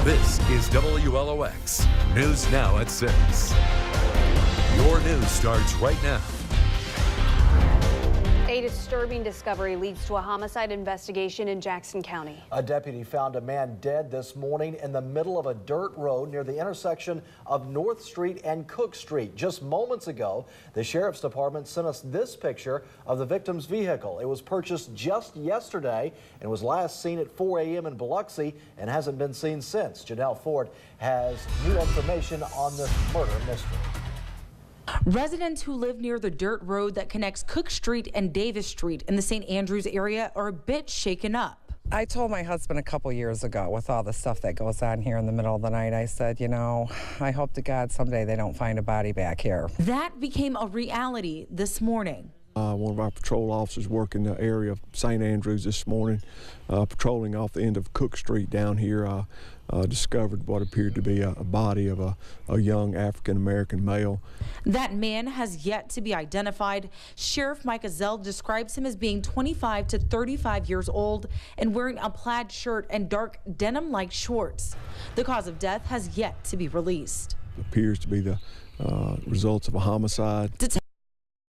This is WLOX News Now at 6. Your news starts right now. A disturbing discovery leads to a homicide investigation in Jackson County. A deputy found a man dead this morning in the middle of a dirt road near the intersection of North Street and Cook Street. Just moments ago, the Sheriff's Department sent us this picture of the victim's vehicle. It was purchased just yesterday and was last seen at 4 a.m. in Biloxi and hasn't been seen since. Janelle Ford has new information on this murder mystery. Residents who live near the dirt road that connects Cook Street and Davis Street in the St. Andrews area are a bit shaken up. I told my husband a couple years ago, with all the stuff that goes on here in the middle of the night, I said, you know, I hope to God someday they don't find a body back here. That became a reality this morning. One of our patrol officers working the area of St. Andrews this morning, patrolling off the end of Cook Street down here, discovered what appeared to be a body of a young African-American male. That man has yet to be identified. Sheriff Mike Azell describes him as being 25 to 35 years old and wearing a plaid shirt and dark denim-like shorts. The cause of death has yet to be released. It appears to be the results of a homicide.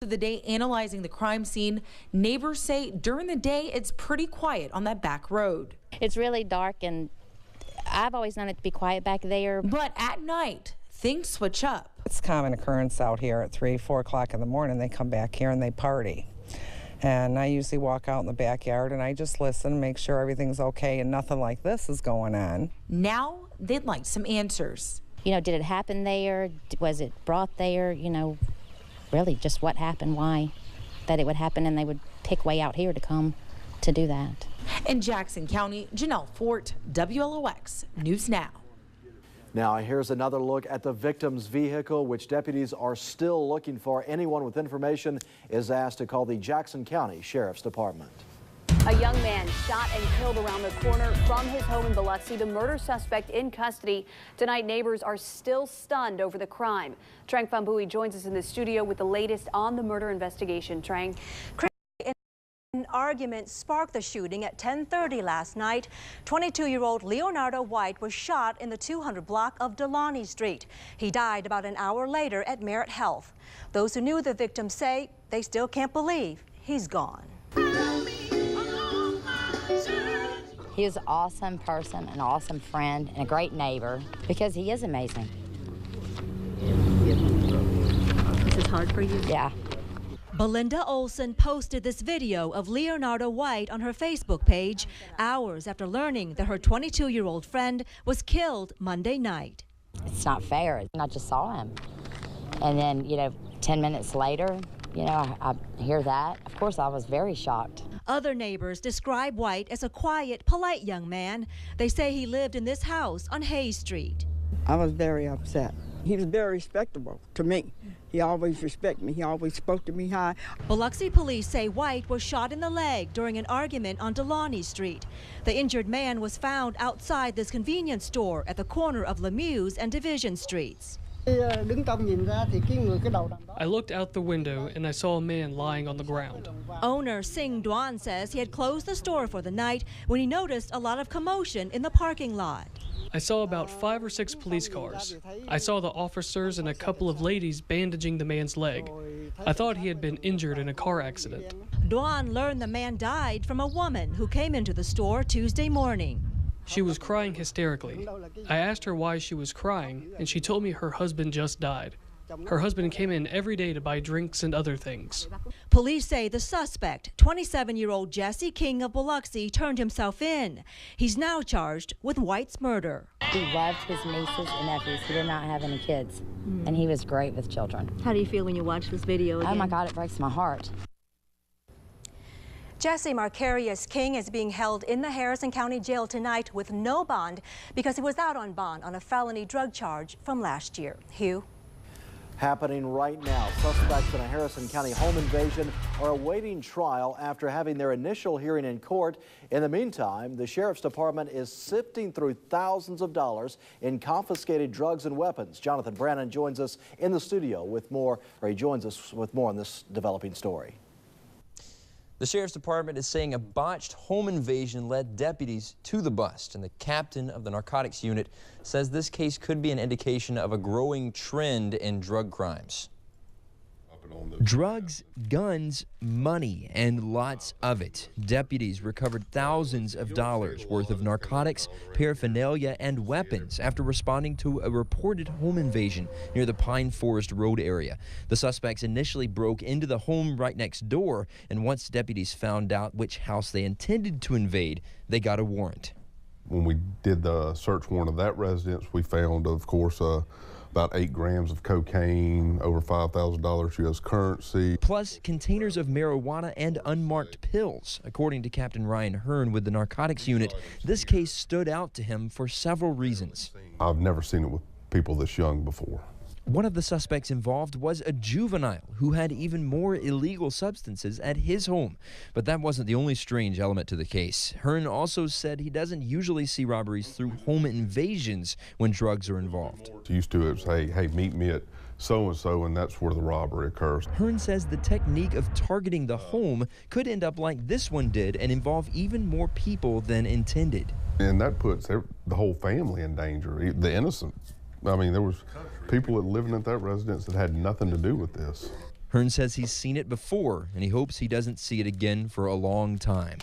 The day analyzing the crime scene, neighbors say during the day it's pretty quiet on that back road. It's really dark, and I've always known it to be quiet back there. But at night, things switch up. It's a common occurrence out here at 3, 4 o'clock in the morning. They come back here and they party. And I usually walk out in the backyard and I just listen, make sure everything's okay and nothing like this is going on. Now they'd like some answers. You know, did it happen there? Was it brought there? You know, really just what happened, why that it would happen, and they would pick way out here to come to do that. In Jackson County, Janelle Fort, WLOX News Now. Now, here's another look at the victim's vehicle, which deputies are still looking for. Anyone with information is asked to call the Jackson County Sheriff's Department. A young man shot and killed around the corner from his home in Biloxi. The murder suspect in custody. Tonight, neighbors are still stunned over the crime. Trang Phambui joins us in the studio with the latest on the murder investigation. Trang. An argument sparked the shooting at 10:30 last night. 22-year-old Leonardo White was shot in the 200 block of Delani Street. He died about an hour later at Merit Health. Those who knew the victim say they still can't believe he's gone. He was an awesome person, an awesome friend, and a great neighbor, because he is amazing. This is hard for you? Yeah. Belinda Olson posted this video of Leonardo White on her Facebook page hours after learning that her 22-year-old friend was killed Monday night. It's not fair. I just saw him. And then, you know, 10 minutes later, you know, I hear that. Of course, I was very shocked. Other neighbors describe White as a quiet, polite young man. They say he lived in this house on Hayes Street. I was very upset. He was very respectable to me. He always respected me. He always spoke to me high. Biloxi police say White was shot in the leg during an argument on Delani Street. The injured man was found outside this convenience store at the corner of Lemieux and Division Streets. I looked out the window and I saw a man lying on the ground. Owner Sing Duan says he had closed the store for the night when he noticed a lot of commotion in the parking lot. I saw about 5 or 6 police cars. I saw the officers and a couple of ladies bandaging the man's leg. I thought he had been injured in a car accident. Duan learned the man died from a woman who came into the store Tuesday morning. She was crying hysterically. I asked her why she was crying, and she told me her husband just died. Her husband came in every day to buy drinks and other things. Police say the suspect, 27-year-old Jesse King of Biloxi, turned himself in. He's now charged with White's murder. He loved his nieces and nephews. He did not have any kids, and he was great with children. How do you feel when you watch this video again? Oh my God, it breaks my heart. Jesse Marcarius King is being held in the Harrison County Jail tonight with no bond because he was out on bond on a felony drug charge from last year. Hugh? Happening right now. Suspects in a Harrison County home invasion are awaiting trial after having their initial hearing in court. In the meantime, the Sheriff's Department is sifting through thousands of dollars in confiscated drugs and weapons. Jonathan Brannon joins us in the studio with more on this developing story. Jonathan, thank you. 'He joins us with more on this developing story. 'Jonathan, joins us in the studio with more on this developing story. 'Jonathan, joins us in the studio with more on this developing story. 'Jonathan, joins us with more on this developing story. The Sheriff's Department is saying a botched home invasion led deputies to the bust, and the captain of the narcotics unit says this case could be an indication of a growing trend in drug crimes. Drugs, guns, money, and lots of it. Deputies recovered thousands of dollars worth of narcotics, paraphernalia, and weapons after responding to a reported home invasion near the Pine Forest Road area. The suspects initially broke into the home right next door, and once deputies found out which house they intended to invade, they got a warrant. When we did the search warrant of that residence, we found, of course, about 8 grams of cocaine, over $5,000 U.S. currency. Plus, containers of marijuana and unmarked pills. According to Captain Ryan Hearn with the narcotics unit, this case stood out to him for several reasons. I've never seen it with people this young before. One of the suspects involved was a juvenile who had even more illegal substances at his home. But that wasn't the only strange element to the case. Hearn also said he doesn't usually see robberies through home invasions when drugs are involved. Used to it say, hey, meet me at so-and-so, and that's where the robbery occurs. Hearn says the technique of targeting the home could end up like this one did and involve even more people than intended. And that puts the whole family in danger, the innocent. I mean, there was people that living at that residence that had nothing to do with this. Hearn says he's seen it before, and he hopes he doesn't see it again for a long time.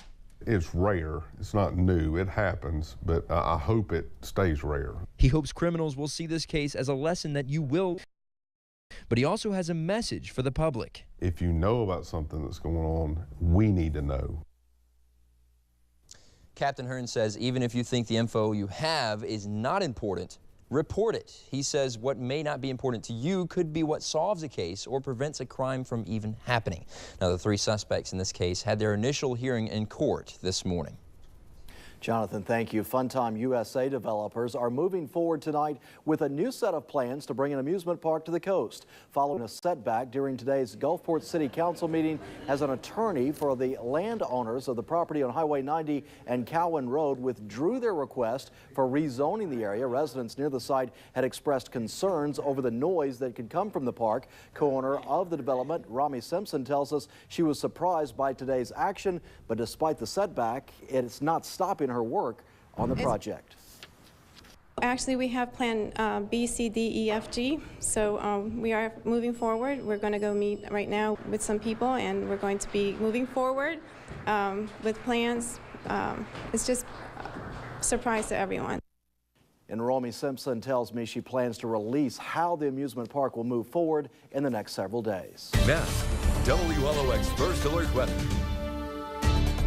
It's rare. It's not new. It happens, but I hope it stays rare. He hopes criminals will see this case as a lesson that you will, but he also has a message for the public. If you know about something that's going on, we need to know. Captain Hearn says even if you think the info you have is not important, report it. He says what may not be important to you could be what solves a case or prevents a crime from even happening. Now, the 3 suspects in this case had their initial hearing in court this morning. Jonathan, thank you. Funtime USA developers are moving forward tonight with a new set of plans to bring an amusement park to the coast. Following a setback during today's Gulfport City Council meeting, as an attorney for the landowners of the property on Highway 90 and Cowan Road withdrew their request for rezoning the area. Residents near the site had expressed concerns over the noise that could come from the park. Co-owner of the development, Rami Simpson, tells us she was surprised by today's action, but despite the setback, it's not stopping her work on the project. Actually, we have plan B, C, D, E, F, G. So we are moving forward. We're going to go meet right now with some people, and we're going to be moving forward with plans. It's just a surprise to everyone. And Romy Simpson tells me she plans to release how the amusement park will move forward in the next several days. Now, WLOX First Alert Weather.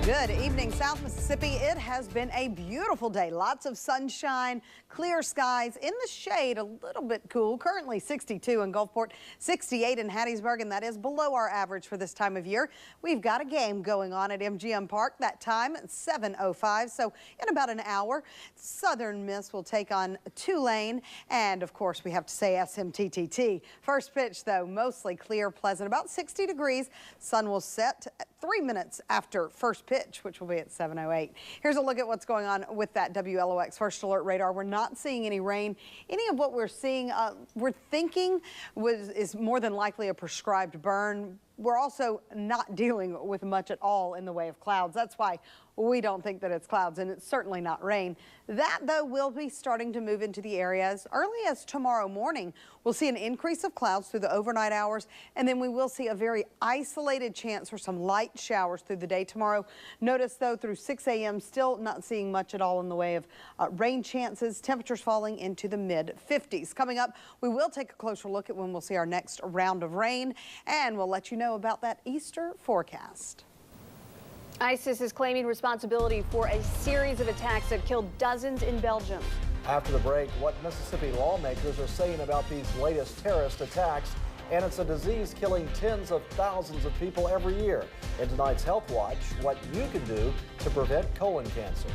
Good evening, South Mississippi. It has been a beautiful day. Lots of sunshine, clear skies, in the shade, a little bit cool. Currently 62 in Gulfport, 68 in Hattiesburg, and that is below our average for this time of year. We've got a game going on at MGM Park. That time, 7:05, so in about an hour, Southern Miss will take on Tulane, and of course, we have to say SMTTT. First pitch, though, mostly clear, pleasant, about 60 degrees. Sun will set at 3 minutes after first pitch, which will be at 7:08. Here's a look at what's going on with that WLOX First Alert radar. We're not seeing any rain. Any of what we're seeing, we're thinking is more than likely a prescribed burn. We're also not dealing with much at all in the way of clouds. That's why we don't think that it's clouds, and it's certainly not rain. That, though, will be starting to move into the area as early as tomorrow morning. We'll see an increase of clouds through the overnight hours, and then we will see a very isolated chance for some light showers through the day tomorrow. Notice, though, through 6 a.m., still not seeing much at all in the way of rain chances. Temperatures falling into the mid-50s. Coming up, we will take a closer look at when we'll see our next round of rain, and we'll let you know about that Easter forecast. ISIS is claiming responsibility for a series of attacks that killed dozens in Belgium. After the break, what Mississippi lawmakers are saying about these latest terrorist attacks, and it's a disease killing tens of thousands of people every year. In tonight's Health Watch, what you can do to prevent colon cancer.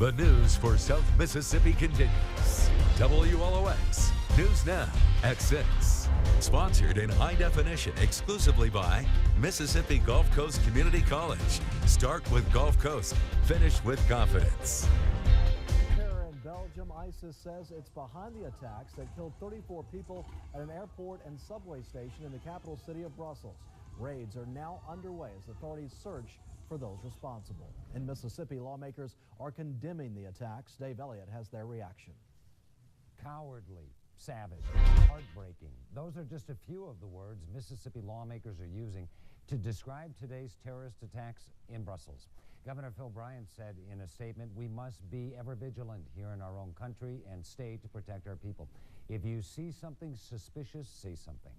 The news for South Mississippi continues. WLOX News Now at 6. Sponsored in high definition exclusively by Mississippi Gulf Coast Community College. Start with Gulf Coast, finish with confidence. Belgium, ISIS says it's behind the attacks that killed 34 people at an airport and subway station in the capital city of Brussels. Raids are now underway as authorities search for those responsible. In Mississippi, lawmakers are condemning the attacks. Dave Elliott has their reaction. Cowardly, savage, heartbreaking. Those are just a few of the words Mississippi lawmakers are using to describe today's terrorist attacks in Brussels. Governor Phil Bryant said in a statement, "We must be ever vigilant here in our own country and state to protect our people. If you see something suspicious, say something."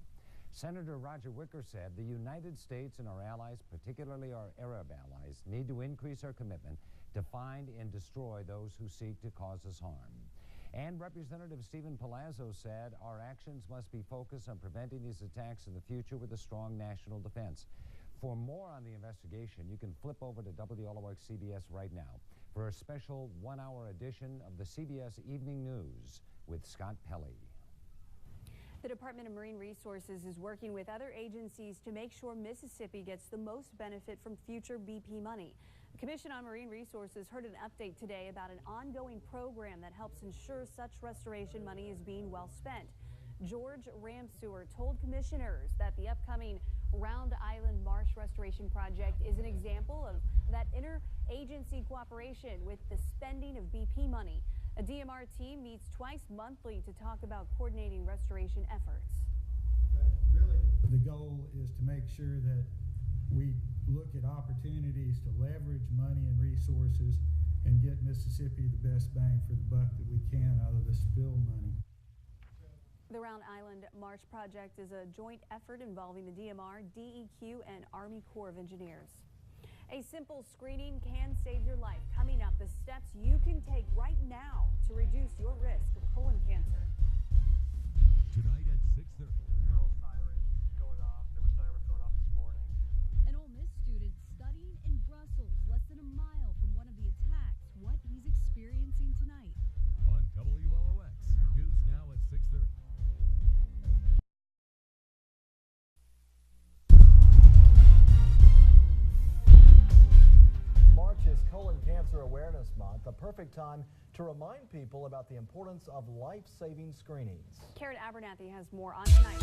Senator Roger Wicker said the United States and our allies, particularly our Arab allies, need to increase our commitment to find and destroy those who seek to cause us harm. And Representative Stephen Palazzo said our actions must be focused on preventing these attacks in the future with a strong national defense. For more on the investigation, you can flip over to WLOX CBS right now for a special one-hour edition of the CBS Evening News with Scott Pelley. The Department of Marine Resources is working with other agencies to make sure Mississippi gets the most benefit from future BP money. The Commission on Marine Resources heard an update today about an ongoing program that helps ensure such restoration money is being well spent. George Ramsewer told commissioners that the upcoming Round Island Marsh Restoration Project is an example of that interagency cooperation with the spending of BP money. A DMR team meets twice monthly to talk about coordinating restoration efforts. The goal is to make sure that we look at opportunities to leverage money and resources and get Mississippi the best bang for the buck that we can out of the spill money. The Round Island Marsh Project is a joint effort involving the DMR, DEQ, and Army Corps of Engineers. A simple screening can save your life. Coming up, the steps you can take right now to reduce your risk of colon cancer. Tonight at 6:30. Sirens going off. There were sirens going off this morning. An Ole Miss student studying in Brussels, less than a mile from one of the attacks. What he's experiencing tonight. On WLOX. News now at 6:30. March is Colon Cancer Awareness Month, a perfect time to remind people about the importance of life-saving screenings. Karen Abernathy has more on tonight.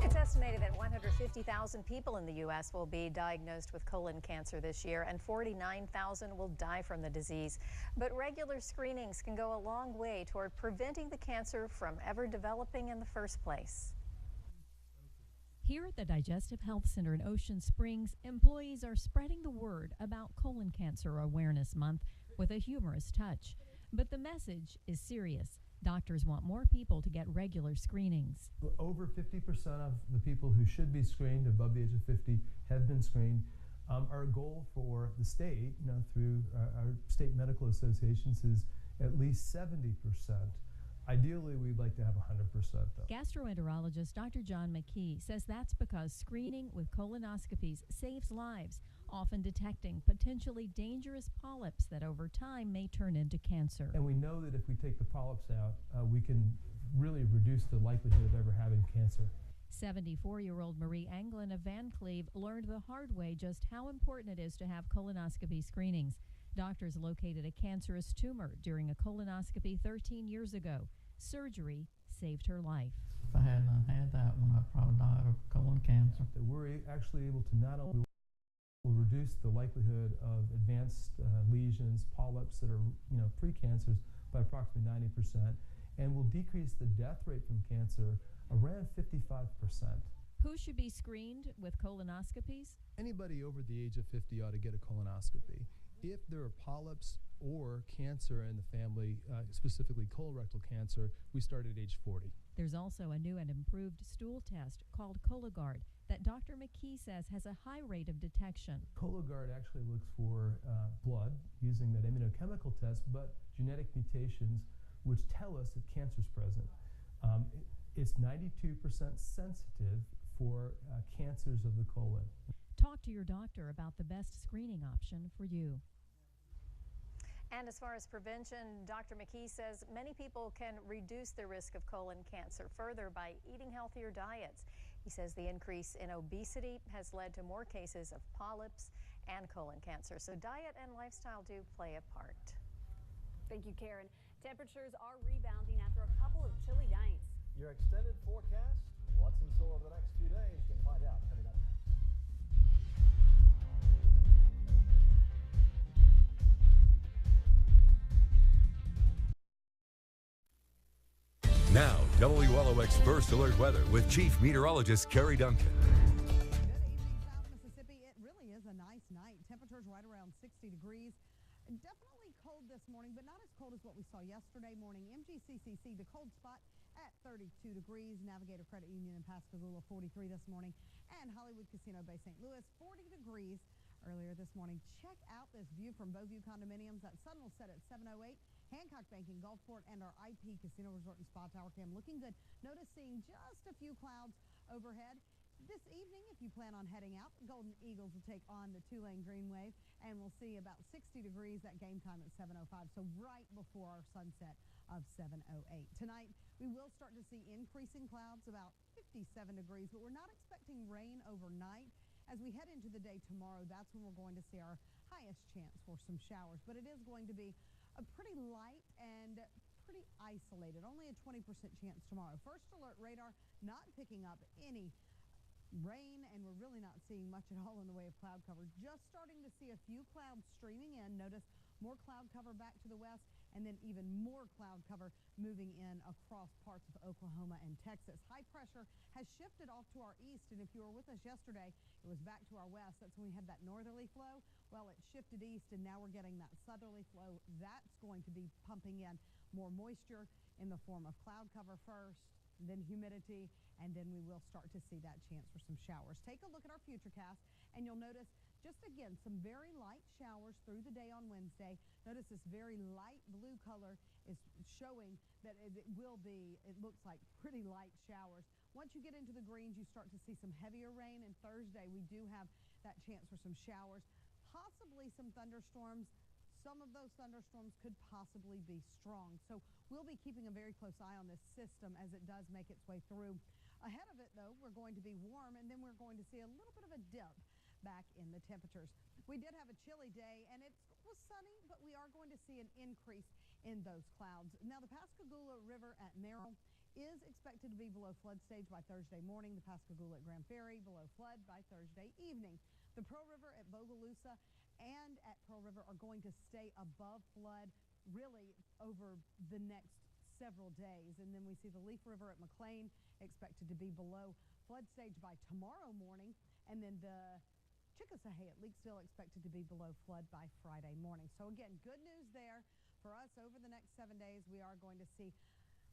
It's estimated that 150,000 people in the U.S. will be diagnosed with colon cancer this year, and 49,000 will die from the disease. But regular screenings can go a long way toward preventing the cancer from ever developing in the first place. Here at the Digestive Health Center in Ocean Springs, employees are spreading the word about Colon Cancer Awareness Month with a humorous touch. But the message is serious. Doctors want more people to get regular screenings. Over 50% of the people who should be screened above the age of 50 have been screened. Our goal for the state, through our state medical associations, is at least 70%. Ideally, we'd like to have 100% though. Gastroenterologist Dr. John McKee says that's because screening with colonoscopies saves lives, often detecting potentially dangerous polyps that over time may turn into cancer. And we know that if we take the polyps out, we can really reduce the likelihood of ever having cancer. 74-year-old Marie Anglin of Van Cleve learned the hard way just how important it is to have colonoscopy screenings. Doctors located a cancerous tumor during a colonoscopy 13 years ago. Surgery saved her life. If I hadn't had that one, I'd probably died of colon cancer. We're actually able to not only reduce the likelihood of advanced lesions, polyps that are precancers by approximately 90%, and will decrease the death rate from cancer around 55%. Who should be screened with colonoscopies? Anybody over the age of 50 ought to get a colonoscopy. If there are polyps or cancer in the family, specifically colorectal cancer, we start at age 40. There's also a new and improved stool test called Cologuard that Dr. McKee says has a high rate of detection. Cologuard actually looks for blood using that immunochemical test, but genetic mutations which tell us that cancer is present. It's 92% sensitive for cancers of the colon. Talk to your doctor about the best screening option for you. And as far as prevention, Dr. McKee says many people can reduce the risk of colon cancer further by eating healthier diets. He says the increase in obesity has led to more cases of polyps and colon cancer. So diet and lifestyle do play a part. Thank you, Karen. Temperatures are rebounding after a couple of chilly nights. Your extended forecast, what's in store over the next few days? You can find out coming up next. Now, WLOX First Alert Weather with Chief Meteorologist Carrie Duncan. Mississippi, it really is a nice night. Temperatures right around 60 degrees. Definitely cold this morning, but not as cold as what we saw yesterday morning. MGCCC, the cold spot at 32 degrees. Navigator Credit Union in Pascagoula, 43 this morning. And Hollywood Casino Bay St. Louis, 40 degrees earlier this morning. Check out this view from Beauview Condominiums. That sun will set at 7:08. Hancock Banking, Gulfport, and our IP Casino Resort and Spa Tower Cam looking good. Notice seeing just a few clouds overhead. This evening, if you plan on heading out, Golden Eagles will take on the Tulane Green Wave, and we'll see about 60 degrees at game time at 7:05, so right before our sunset of 7:08. Tonight, we will start to see increasing clouds, about 57 degrees, but we're not expecting rain overnight. As we head into the day tomorrow, that's when we're going to see our highest chance for some showers, but it is going to be a pretty light and pretty isolated, only a 20% chance tomorrow. First alert radar not picking up any rain, and we're really not seeing much at all in the way of cloud cover. Just starting to see a few clouds streaming in. Notice more cloud cover back to the west, and then even more cloud cover moving in across parts of Oklahoma and Texas. High pressure has shifted off to our east, and if you were with us yesterday, it was back to our west. That's when we had that northerly flow. Well, it shifted east, and now we're getting that southerly flow. That's going to be pumping in more moisture in the form of cloud cover first, then humidity, and then we will start to see that chance for some showers. Take a look at our futurecast, and you'll notice just again some very light showers through the day on Wednesday. Notice this very light blue color is showing that it looks like pretty light showers. Once you get into the greens, you start to see some heavier rain, and Thursday we do have that chance for some showers, possibly some thunderstorms. Some of those thunderstorms could possibly be strong. So we'll be keeping a very close eye on this system as it does make its way through. Ahead of it, though, we're going to be warm, and then we're going to see a little bit of a dip back in the temperatures. We did have a chilly day, and it was sunny, but we are going to see an increase in those clouds. Now, the Pascagoula River at Merrill is expected to be below flood stage by Thursday morning. The Pascagoula at Grand Ferry below flood by Thursday evening. The Pearl River at Bogalusa and at Pearl River are going to stay above flood really over the next several days. And then we see the Leaf River at McLean expected to be below flood stage by tomorrow morning. And then the Chickasahey at Leakesville expected to be below flood by Friday morning. So again, good news there for us. Over the next 7 days, we are going to see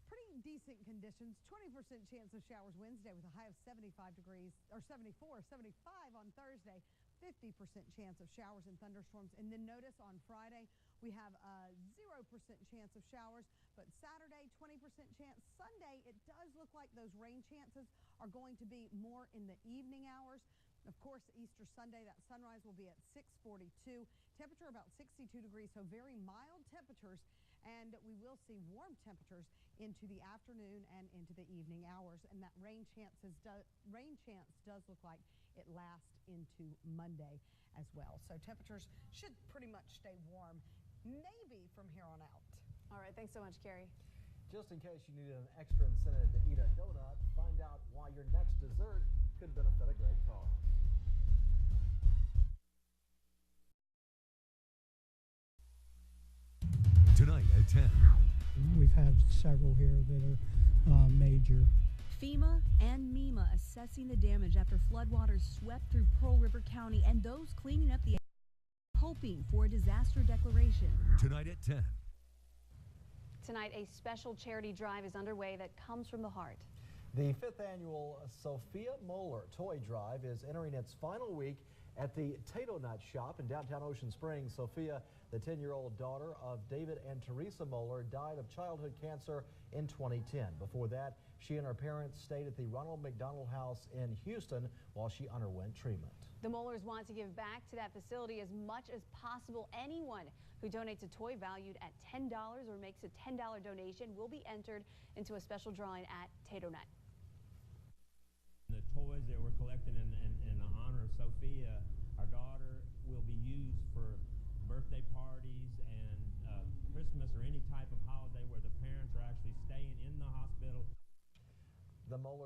pretty decent conditions. 20% chance of showers Wednesday with a high of 75 degrees, or 74, 75 on Thursday. 50% chance of showers and thunderstorms. And then notice on Friday, we have a 0% chance of showers, but Saturday, 20% chance. Sunday, it does look like those rain chances are going to be more in the evening hours. Of course, Easter Sunday, that sunrise will be at 6:42. Temperature about 62 degrees, so very mild temperatures. And we will see warm temperatures into the afternoon and into the evening hours. And that rain chance does look like it lasts into Monday as well. So temperatures should pretty much stay warm, maybe from here on out. All right, thanks so much, Carrie. Just in case you needed an extra incentive to eat a donut, find out why your next dessert could benefit a great cause. Tonight at 10. We've had several here that are major. FEMA and MEMA assessing the damage after floodwaters swept through Pearl River County, and those cleaning up the area hoping for a disaster declaration. Tonight at 10. Tonight, a special charity drive is underway that comes from the heart. The 5th annual Sophia Moeller Toy Drive is entering its final week at the Tato Nut Shop in downtown Ocean Springs. Sophia, the 10-year-old daughter of David and Teresa Moeller, died of childhood cancer in 2010. Before that, she and her parents stayed at the Ronald McDonald House in Houston while she underwent treatment. The Moellers want to give back to that facility as much as possible. Anyone who donates a toy valued at $10 or makes a $10 donation will be entered into a special drawing at Tato Nut. The toys that we're collecting in honor of Sophia, our daughter, will be used for birthday parties and Christmas or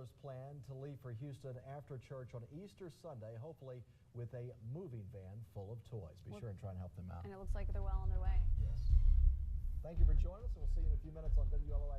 Carolers plan to leave for Houston after church on Easter Sunday, hopefully with a moving van full of toys. Be sure and try and help them out. And it looks like they're well on their way. Yes. Thank you for joining us, and we'll see you in a few minutes on WLOX.